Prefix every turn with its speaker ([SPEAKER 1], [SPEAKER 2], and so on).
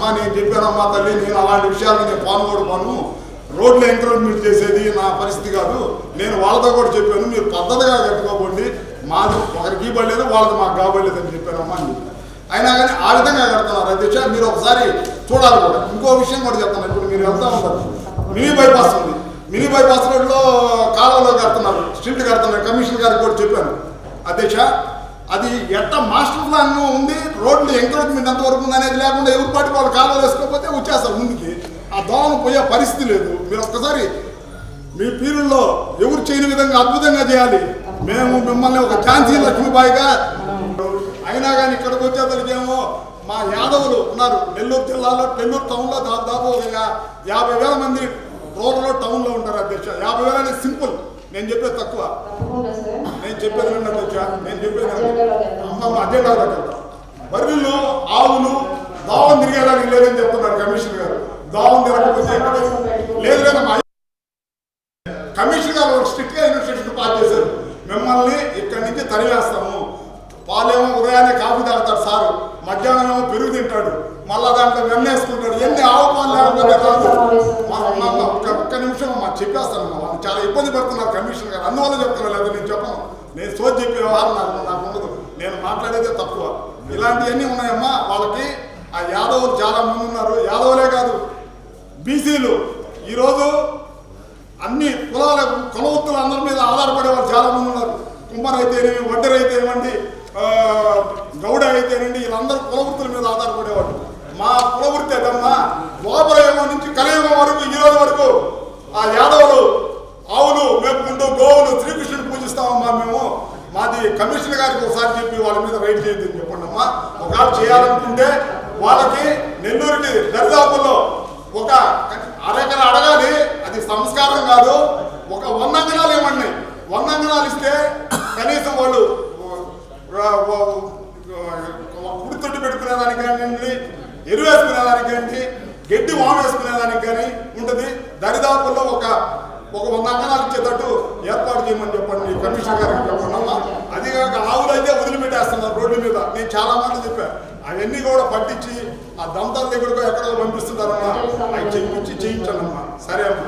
[SPEAKER 1] అమ్మా నేను చెప్పానమ్మా తల్లి, నేను అలాంటి విషయాలు నేను పాల్గొను, రోడ్లు ఎంకరేజ్మెంట్ చేసేది నా పరిస్థితి కాదు, నేను వాళ్ళతో కూడా చెప్పాను, మీరు పద్ధతిగా కట్టుకోకండి, మాది ఒకరికి ఇవ్వలేదు వాళ్ళది మాకు కాబడలేదు అని చెప్పానమ్మా అని చెప్పాను. అయినా కానీ ఆ విధంగా కడుతున్నారు అధ్యక్ష. మీరు ఒకసారి చూడాలి కూడా. ఇంకో విషయం కూడా చెప్తాను. ఇప్పుడు మీరు వెళ్తా ఉంటారు, మినీ బైపాస్ ఉంది, మినీ బైపాస్ రోడ్లో కాలువలో కడుతున్నారు, స్ట్రీట్ కడుతున్నారు. కమిషనర్ గారికి కూడా చెప్పాను అధ్యక్ష, అది ఎట్ట మాస్టర్ ప్లాన్ ఉంది, రోడ్లు ఎంకరేజ్మెంట్ ఎంతవరకు ఉంది అనేది లేకుండా ఎవరి పాటి వాళ్ళు కాలువలు వేసుకోకపోతే వచ్చేస్తారు ముందుకి, ఆ దోమను పోయే పరిస్థితి లేదు. మీరు ఒక్కసారి మీ పీరుల్లో ఎవరు చేయని విధంగా అద్భుతంగా చేయాలి. మేము మిమ్మల్ని ఒక ఝాన్సీ లక్ష్మీబాయిగా, అయినా కానీ ఇక్కడికి వచ్చేసరికేమో మా యాదవులు ఉన్నారు నెల్లూరు జిల్లాలో, నెల్లూరు టౌన్లో దాదాపు 50,000 మంది రూరల్ టౌన్లో ఉంటారు అధ్యక్ష. 50,000 అనేది సింపుల్, నేను చెప్పేది తక్కువ, నేను చెప్పేది రెండు అధ్యక్ష, నేను చెప్పేది అదే కాదు. బర్రెలు ఆవులు దావం తిరిగేదానికి లేదని చెప్తున్నారు కమిషనర్ గారు. దావం తిరగకపోతే లేదు లేదమ్మా. కమిషనర్ గారు స్ట్రిక్ట్ గా ఇన్వెస్టిగేషన్ పాస్ చేశారు, మిమ్మల్ని ఇక్కడి నుంచి తరివేస్తాము. పాలేమో ఉదయాన్నే కాఫీ తాగుతాడు సారు, మధ్యాహ్నం ఏమో పెరుగు తింటాడు, మళ్ళా దాంట్లో వెన్నేసుకుంటాడు. ఎన్ని ఆవు పాలు లేకుండా కాదు. ఒక్క నిమిషం మాకు చెప్పేస్తాను, వాళ్ళు చాలా ఇబ్బంది పడుతున్నారు కమిషనర్ గారు, అందువల్ల చెప్తున్నారు. లేదా నేను చెప్పను, నేను సోది చెప్పే వ్యవహారం నాకు ఉండదు, నేను మాట్లాడేదే తక్కువ. ఇలాంటివన్నీ ఉన్నాయమ్మా. వాళ్ళకి ఆ యాదవులు చాలా మంది ఉన్నారు, యాదవులే కాదు బీసీలు ఈరోజు అన్ని కులాల కులవృత్తులు అందరి మీద ఆధారపడే వాళ్ళు చాలా మంది ఉన్నారు. కుమ్మర్ అయితేనేమి, వడ్డెర అయితే ఏమండి, గౌడ అయితేనండి, వీళ్ళందరూ కులవృత్తుల మీద ఆధారపడేవాళ్ళు. మా కులవృత్తి అదమ్మా, ద్వాపరయుగం నుంచి కలియుగం వరకు ఈ రోజు వరకు ఆ యాదవులు ఆవులు మేపుకుంటూ గోవులు శ్రీకృష్ణుడు పూజిస్తామమ్మా మేము. మాది కమిషనర్ గారికి ఒకసారి చెప్పి వాళ్ళ మీద రైడ్ చేయొద్దని చెప్పండి అమ్మా. ఒకవేళ చేయాలనుకుంటే వాళ్ళకి నెల్లూరుకి దరిదాపుల్లో ఒక అరెకరా అడగాలి, అది సంస్కారం కాదు. ఒక 100 అంగనాలు ఇవ్వండి, 100 అంగనాలు ఇస్తే కనీసం వాళ్ళు కుడితొట్టు పెట్టుకునేదానికి కానివ్వండి, ఎరువు వేసుకునేదానికి కానీ, గడ్డి వామ వేసుకునేదానికి కానీ ఉంటుంది. దరిదాపుల్లో ఒక 100 అంగనాలు ఇచ్చేటట్టు ఏర్పాటు చేయమని చెప్పండి కమిషనర్ గారికి చెప్పండి అమ్మా. అది కాక ఆవులు అయితే వదిలిపెట్టేస్తున్నారు రోడ్ల మీద, నేను చాలా మంది చెప్పాను. అవన్నీ కూడా పట్టించి ఆ దంతాల దగ్గరకు ఎక్కడో పంపిస్తున్నారమ్మా, అవి చెప్పించి చేయించానమ్మా. సరే అమ్మా.